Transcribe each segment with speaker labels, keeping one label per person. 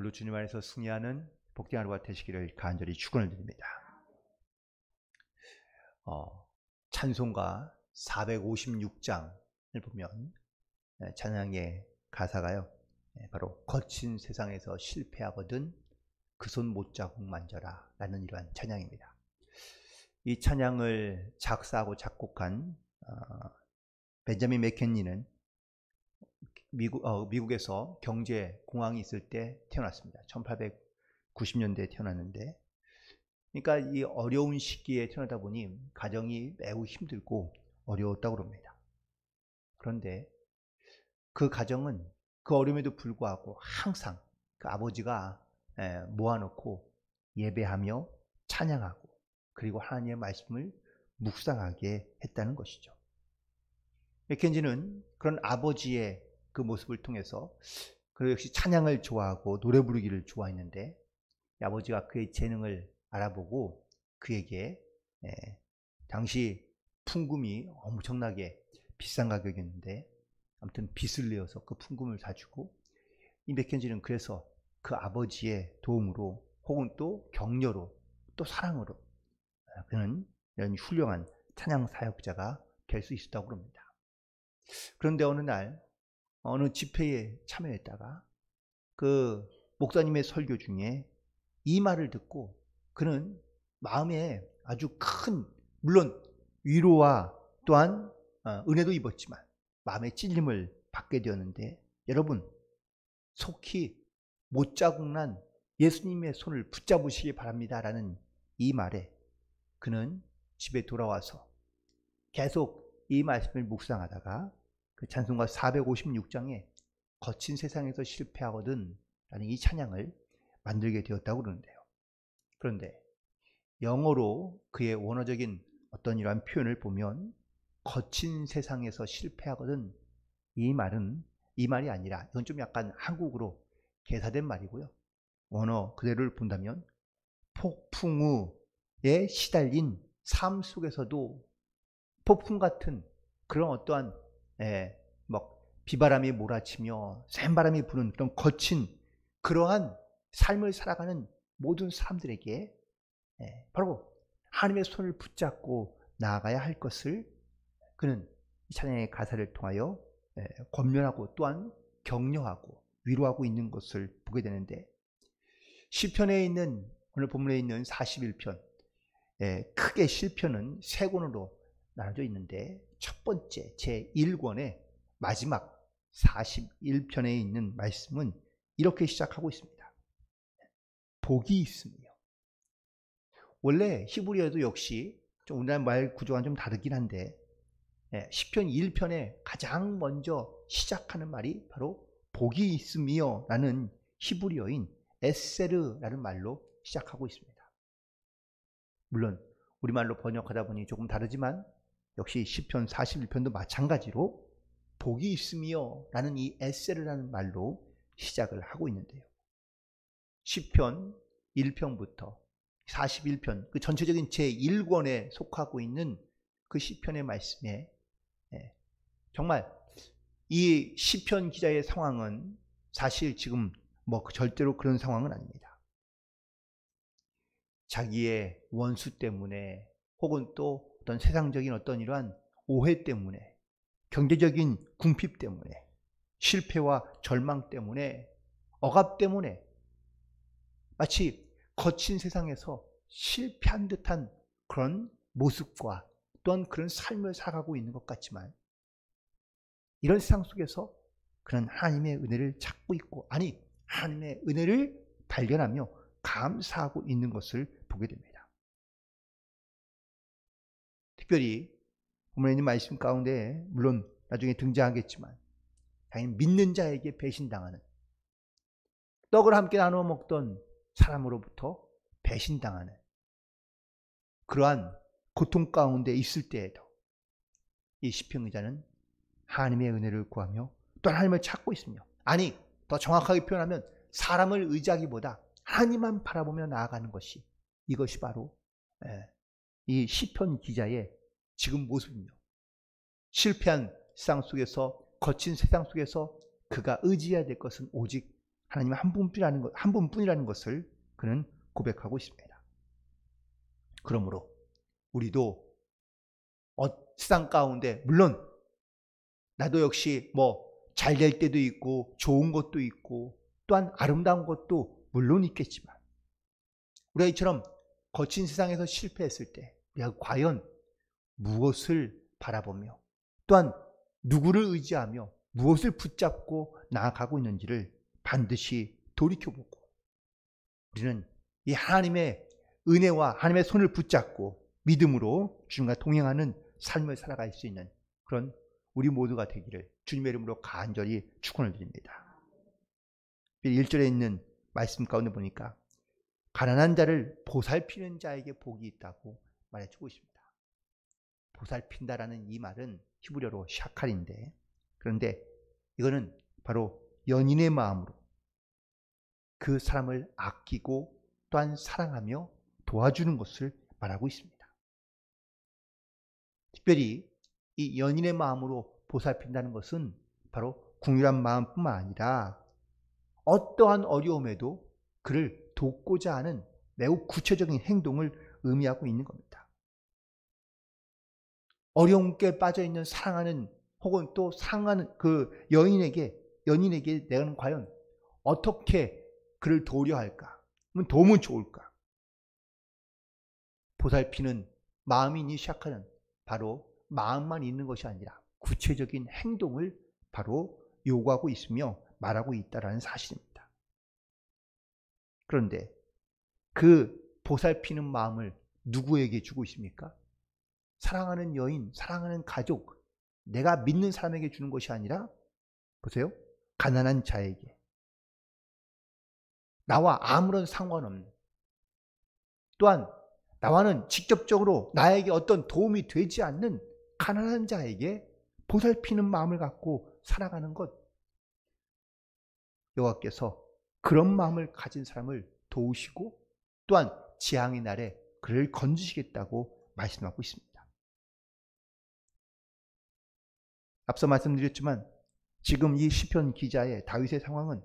Speaker 1: 오늘도 주님 안에서 승리하는 복된 하루가 되시기를 간절히 축원을 드립니다. 찬송가 456장을 보면 찬양의 가사가요, 바로 거친 세상에서 실패하거든 그 손 못자국 만져라 라는 이러한 찬양입니다. 이 찬양을 작사하고 작곡한 벤자민 맥켄리는 미국에서 경제 공황이 있을 때 태어났습니다. 1890년대에 태어났는데, 그러니까 이 어려운 시기에 태어나다 보니 가정이 매우 힘들고 어려웠다고 합니다. 그런데 그 가정은 그 어려움에도 불구하고 항상 그 아버지가 모아놓고 예배하며 찬양하고 그리고 하나님의 말씀을 묵상하게 했다는 것이죠. 맥켄지는 그런 아버지의 그 모습을 통해서 그 역시 찬양을 좋아하고 노래 부르기를 좋아했는데, 아버지가 그의 재능을 알아보고 그에게 당시 품금이 엄청나게 비싼 가격이었는데 아무튼 빚을 내어서 그 품금을 사주고, 이 맥켄지는 그래서 그 아버지의 도움으로 혹은 또 격려로 또 사랑으로 그는 이런 훌륭한 찬양 사역자가 될 수 있었다고 합니다. 그런데 어느 날 어느 집회에 참여했다가 그 목사님의 설교 중에 이 말을 듣고 그는 마음에 아주 큰, 물론 위로와 또한 은혜도 입었지만 마음의 찔림을 받게 되었는데, 여러분 속히 못자국난 예수님의 손을 붙잡으시기 바랍니다 라는 이 말에 그는 집에 돌아와서 계속 이 말씀을 묵상하다가 그 찬송가 456장에 거친 세상에서 실패하거든 라는 이 찬양을 만들게 되었다고 그러는데요. 그런데 영어로 그의 원어적인 어떤 이러한 표현을 보면 거친 세상에서 실패하거든, 이 말이 아니라 이건 좀 약간 한국으로 개사된 말이고요. 원어 그대로를 본다면 폭풍우에 시달린 삶 속에서도 폭풍 같은 그런 어떠한 비바람이 몰아치며 센 바람이 부는 그런 거친 그러한 삶을 살아가는 모든 사람들에게 바로 하나님의 손을 붙잡고 나아가야 할 것을 그는 이 찬양의 가사를 통하여 권면하고 또한 격려하고 위로하고 있는 것을 보게 되는데, 시편에 있는, 오늘 본문에 있는 41편, 크게 시편은 세 권으로 나눠져 있는데 첫 번째 제1권의 마지막 41편에 있는 말씀은 이렇게 시작하고 있습니다. 복이 있으며. 원래 히브리어도 역시 좀 우리나라 말 구조가 좀 다르긴 한데 시편 1편에 가장 먼저 시작하는 말이 바로 복이 있으며 라는 히브리어인 에세르라는 말로 시작하고 있습니다. 물론 우리말로 번역하다 보니 조금 다르지만 역시 시편 41편도 마찬가지로 복이 있으며 라는 이 에세르라는 말로 시작을 하고 있는데요. 시편 1편부터 41편 그 전체적인 제1권에 속하고 있는 그 시편의 말씀에 정말 이 시편 기자의 상황은 사실 지금 절대로 그런 상황은 아닙니다. 자기의 원수 때문에 혹은 또 어떤 세상적인 어떤 이러한 오해 때문에, 경제적인 궁핍 때문에, 실패와 절망 때문에, 억압 때문에 마치 거친 세상에서 실패한 듯한 그런 모습과 또한 그런 삶을 살아가고 있는 것 같지만, 이런 세상 속에서 그는 하나님의 은혜를 찾고 있고, 아니 하나님의 은혜를 발견하며 감사하고 있는 것을 보게 됩니다. 특별히 본문에 있는 말씀 가운데 물론 나중에 등장하겠지만 당연히 믿는 자에게 배신당하는, 떡을 함께 나누어 먹던 사람으로부터 배신당하는 그러한 고통 가운데 있을 때에도 이 시편 기자는 하나님의 은혜를 구하며 또 하나님을 찾고 있으며, 아니 더 정확하게 표현하면 사람을 의지하기보다 하나님만 바라보며 나아가는 것이, 이것이 바로 이 시편 기자의 지금 모습입니다. 실패한 세상 속에서, 거친 세상 속에서 그가 의지해야 될 것은 오직 하나님 한 분뿐이라는 것을 그는 고백하고 있습니다. 그러므로 우리도 세상 가운데 물론 나도 역시 잘 될 때도 있고 좋은 것도 있고 또한 아름다운 것도 물론 있겠지만 우리가 이처럼 거친 세상에서 실패했을 때 우리가 과연 무엇을 바라보며 또한 누구를 의지하며 무엇을 붙잡고 나아가고 있는지를 반드시 돌이켜보고 우리는 이 하나님의 은혜와 하나님의 손을 붙잡고 믿음으로 주님과 동행하는 삶을 살아갈 수 있는 그런 우리 모두가 되기를 주님의 이름으로 간절히 축원을 드립니다. 1절에 있는 말씀 가운데 보니까 가난한 자를 보살피는 자에게 복이 있다고 말해주고 있습니다. 보살핀다라는 이 말은 히브리어로 샤칼인데 그런데 이거는 바로 연인의 마음으로 그 사람을 아끼고 또한 사랑하며 도와주는 것을 말하고 있습니다. 특별히 이 연인의 마음으로 보살핀다는 것은 바로 궁휼한 마음뿐만 아니라 어떠한 어려움에도 그를 돕고자 하는 매우 구체적인 행동을 의미하고 있는 겁니다. 어려움께 빠져있는 사랑하는 혹은 또 사랑하는 그 연인에게 내가 과연 어떻게 그를 도우려 할까? 도우면 좋을까? 보살피는 마음이니 시작하는 바로 마음만 있는 것이 아니라 구체적인 행동을 바로 요구하고 있으며 말하고 있다는 사실입니다. 그런데 그 보살피는 마음을 누구에게 주고 있습니까? 사랑하는 여인, 사랑하는 가족, 내가 믿는 사람에게 주는 것이 아니라 보세요. 가난한 자에게 나와 아무런 상관없는 또한 나와는 직접적으로 나에게 어떤 도움이 되지 않는 가난한 자에게 보살피는 마음을 갖고 살아가는 것 여호와께서 그런 마음을 가진 사람을 도우시고 또한 재앙의 날에 그를 건지시겠다고 말씀하고 있습니다. 앞서 말씀드렸지만 지금 이 시편 기자의 다윗의 상황은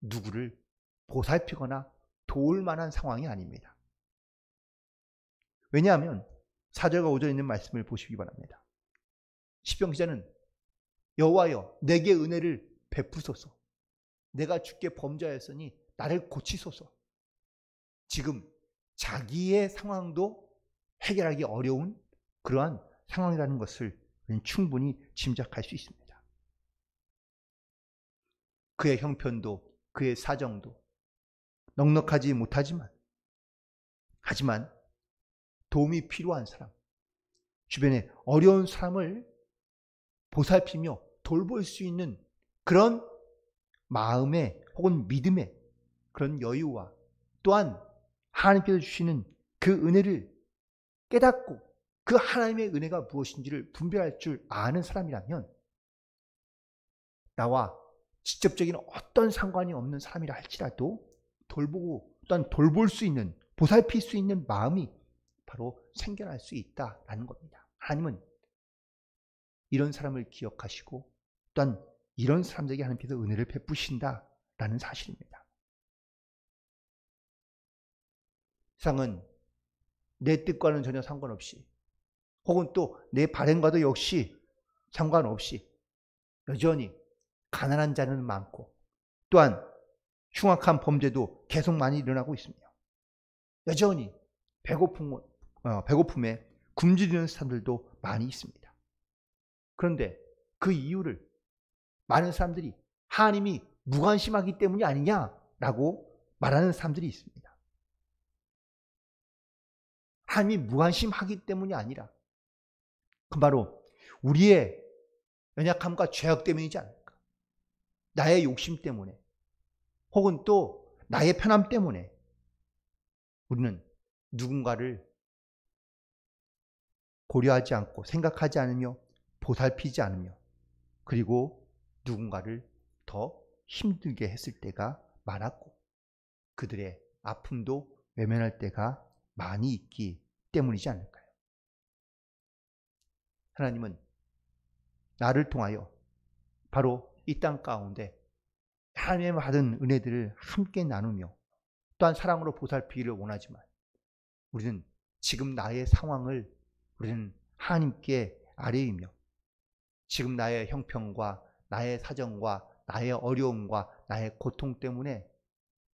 Speaker 1: 누구를 보살피거나 도울 만한 상황이 아닙니다. 왜냐하면 4절과 5절에 있는 말씀을 보시기 바랍니다. 시편 기자는 여호와여 내게 은혜를 베푸소서 내가 주께 범죄하였으니 나를 고치소서. 지금 자기의 상황도 해결하기 어려운 그러한 상황이라는 것을 충분히 짐작할 수 있습니다. 그의 형편도 그의 사정도 넉넉하지 못하지만 하지만 도움이 필요한 사람, 주변에 어려운 사람을 보살피며 돌볼 수 있는 그런 마음의 혹은 믿음의 그런 여유와 또한 하나님께서 주시는 그 은혜를 깨닫고 그 하나님의 은혜가 무엇인지를 분별할 줄 아는 사람이라면 나와 직접적인 어떤 상관이 없는 사람이라 할지라도 돌보고 또한 돌볼 수 있는 보살필 수 있는 마음이 바로 생겨날 수 있다라는 겁니다. 하나님은 이런 사람을 기억하시고 또한 이런 사람들에게 하나님께서 은혜를 베푸신다라는 사실입니다. 세상은 내 뜻과는 전혀 상관없이 혹은 또 내 바램과도 역시 상관없이 여전히 가난한 자는 많고 또한 흉악한 범죄도 계속 많이 일어나고 있습니다. 여전히 배고픔에 굶주리는 사람들도 많이 있습니다. 그런데 그 이유를 많은 사람들이 하나님이 무관심하기 때문이 아니냐라고 말하는 사람들이 있습니다. 하나님이 무관심하기 때문이 아니라 그 바로 우리의 연약함과 죄악 때문이지 않을까. 나의 욕심 때문에 혹은 또 나의 편함 때문에 우리는 누군가를 고려하지 않고 생각하지 않으며 보살피지 않으며 그리고 누군가를 더 힘들게 했을 때가 많았고 그들의 아픔도 외면할 때가 많이 있기 때문이지 않을까요? 하나님은 나를 통하여 바로 이 땅 가운데 하나님의 받은 은혜들을 함께 나누며 또한 사랑으로 보살피기를 원하지만 우리는 지금 나의 상황을 우리는 하나님께 아뢰이며 지금 나의 형편과 나의 사정과 나의 어려움과 나의 고통 때문에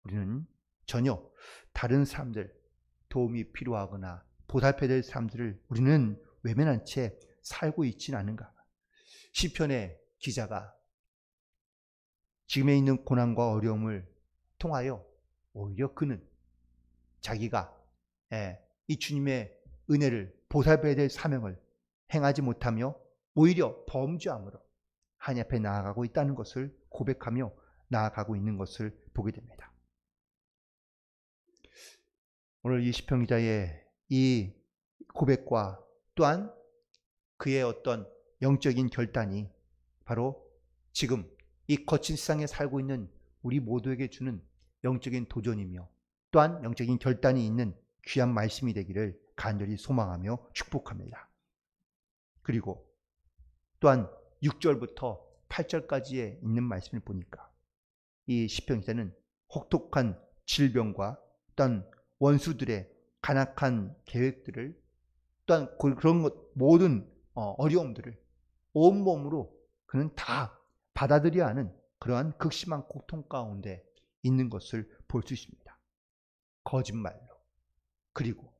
Speaker 1: 우리는 전혀 다른 사람들 도움이 필요하거나 보살펴야 될 사람들을 우리는 외면한 채 살고 있지는 않은가. 시편의 기자가 지금에 있는 고난과 어려움을 통하여 오히려 그는 자기가 이 주님의 은혜를 보살펴야 될 사명을 행하지 못하며 오히려 범죄함으로 하나님 앞에 나아가고 있다는 것을 고백하며 나아가고 있는 것을 보게 됩니다. 오늘 이 시편 기자의 이 고백과 또한 그의 어떤 영적인 결단이 바로 지금 이 거친 세상에 살고 있는 우리 모두에게 주는 영적인 도전이며 또한 영적인 결단이 있는 귀한 말씀이 되기를 간절히 소망하며 축복합니다. 그리고 또한 6절부터 8절까지에 있는 말씀을 보니까 이 시편 기자는 혹독한 질병과 또한 원수들의 간악한 계획들을 또한 그런 것 모든 어려움들을 온몸으로 그는 다 받아들여야 하는 그러한 극심한 고통 가운데 있는 것을 볼 수 있습니다. 거짓말로 그리고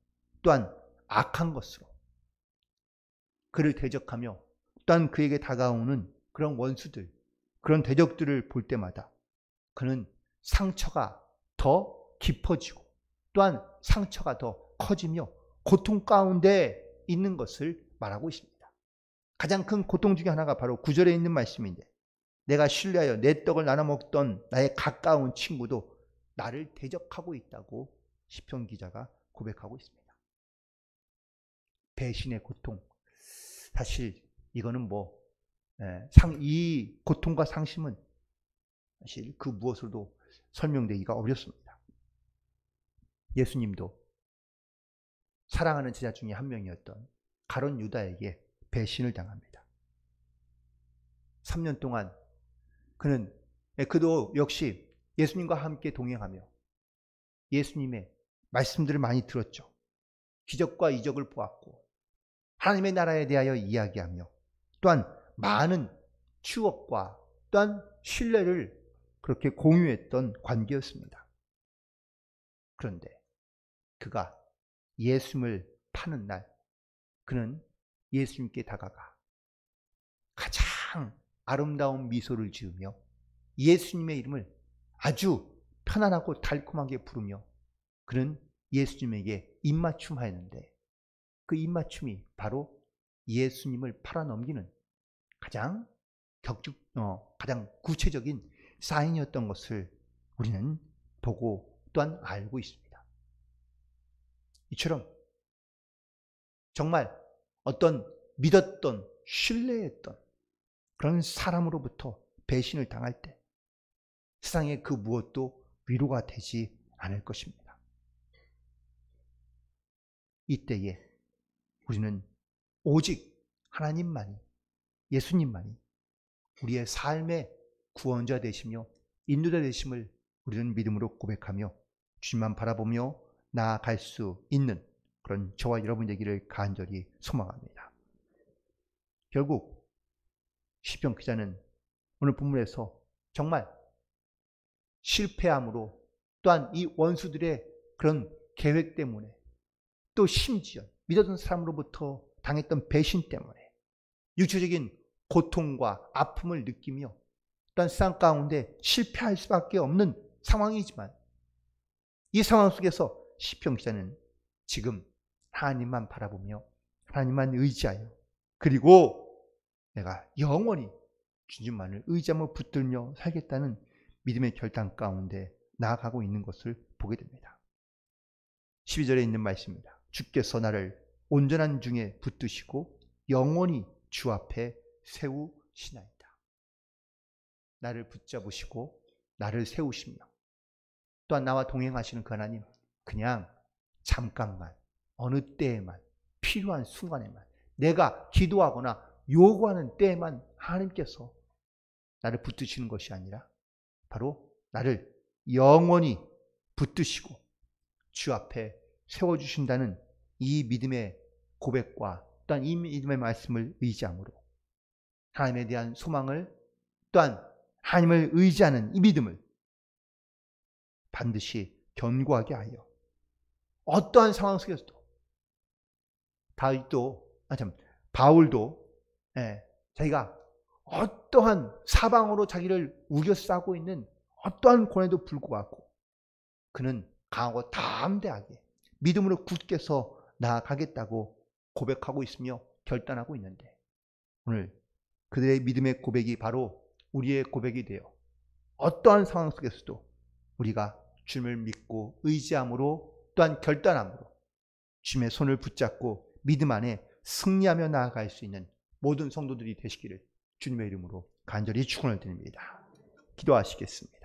Speaker 1: 또한 악한 것으로 그를 대적하며 또한 그에게 다가오는 그런 원수들, 그런 대적들을 볼 때마다 그는 상처가 더 깊어지고 또한 상처가 더 커지며 고통 가운데 있는 것을 말하고 있습니다. 가장 큰 고통 중에 하나가 바로 9절에 있는 말씀인데 내가 신뢰하여 내 떡을 나눠 먹던 나의 가까운 친구도 나를 대적하고 있다고 시편 기자가 고백하고 있습니다. 배신의 고통. 사실 이거는 이 고통과 상심은 사실 그 무엇으로도 설명되기가 어렵습니다. 예수님도 사랑하는 제자 중에 한 명이었던 가룟 유다에게 배신을 당합니다. 3년 동안 그도 역시 예수님과 함께 동행하며 예수님의 말씀들을 많이 들었죠. 기적과 이적을 보았고 하나님의 나라에 대하여 이야기하며 또한 많은 추억과 또한 신뢰를 그렇게 공유했던 관계였습니다. 그런데 그가 예수님을 파는 날 그는 예수님께 다가가 가장 아름다운 미소를 지으며 예수님의 이름을 아주 편안하고 달콤하게 부르며 그는 예수님에게 입맞춤하였는데 그 입맞춤이 바로 예수님을 팔아넘기는 가장 구체적인 사인이었던 것을 우리는 보고 또한 알고 있습니다. 이처럼 정말 어떤 믿었던 신뢰했던 그런 사람으로부터 배신을 당할 때 세상의 그 무엇도 위로가 되지 않을 것입니다. 이때에 우리는 오직 하나님만이 예수님만이 우리의 삶의 구원자 되시며 인도자 되심을 우리는 믿음으로 고백하며 주님만 바라보며 나아갈 수 있는 그런 저와 여러분 되기를 간절히 소망합니다. 결국 시편 기자는 오늘 본문에서 정말 실패함으로 또한 이 원수들의 그런 계획 때문에 또 심지어 믿었던 사람으로부터 당했던 배신 때문에 육체적인 고통과 아픔을 느끼며 또한 세상 가운데 실패할 수밖에 없는 상황이지만 이 상황 속에서 시편 기자는 지금 하나님만 바라보며 하나님만 의지하여 그리고 내가 영원히 주님만을 의지하며 붙들며 살겠다는 믿음의 결단 가운데 나아가고 있는 것을 보게 됩니다. 12절에 있는 말씀입니다. 주께서 나를 온전한 중에 붙드시고 영원히 주 앞에 세우시나이다. 나를 붙잡으시고 나를 세우시며 또한 나와 동행하시는 그 하나님 그냥 잠깐만 어느 때에만 필요한 순간에만 내가 기도하거나 요구하는 때에만 하나님께서 나를 붙드시는 것이 아니라 바로 나를 영원히 붙드시고 주 앞에 세워주신다는 이 믿음의 고백과 또한 이 믿음의 말씀을 의지함으로 하나님에 대한 소망을 또한 하나님을 의지하는 이 믿음을 반드시 견고하게 하여 어떠한 상황 속에서도 바울도 자기가 어떠한 사방으로 자기를 우겨싸고 있는 어떠한 고난에도 불구하고 그는 강하고 담대하게 믿음으로 굳게 서 나아가겠다고 고백하고 있으며 결단하고 있는데 오늘 그들의 믿음의 고백이 바로 우리의 고백이 되어 어떠한 상황 속에서도 우리가 주님을 믿고 의지함으로 또한 결단함으로 주님의 손을 붙잡고 믿음 안에 승리하며 나아갈 수 있는 모든 성도들이 되시기를 주님의 이름으로 간절히 축원을 드립니다. 기도하시겠습니다.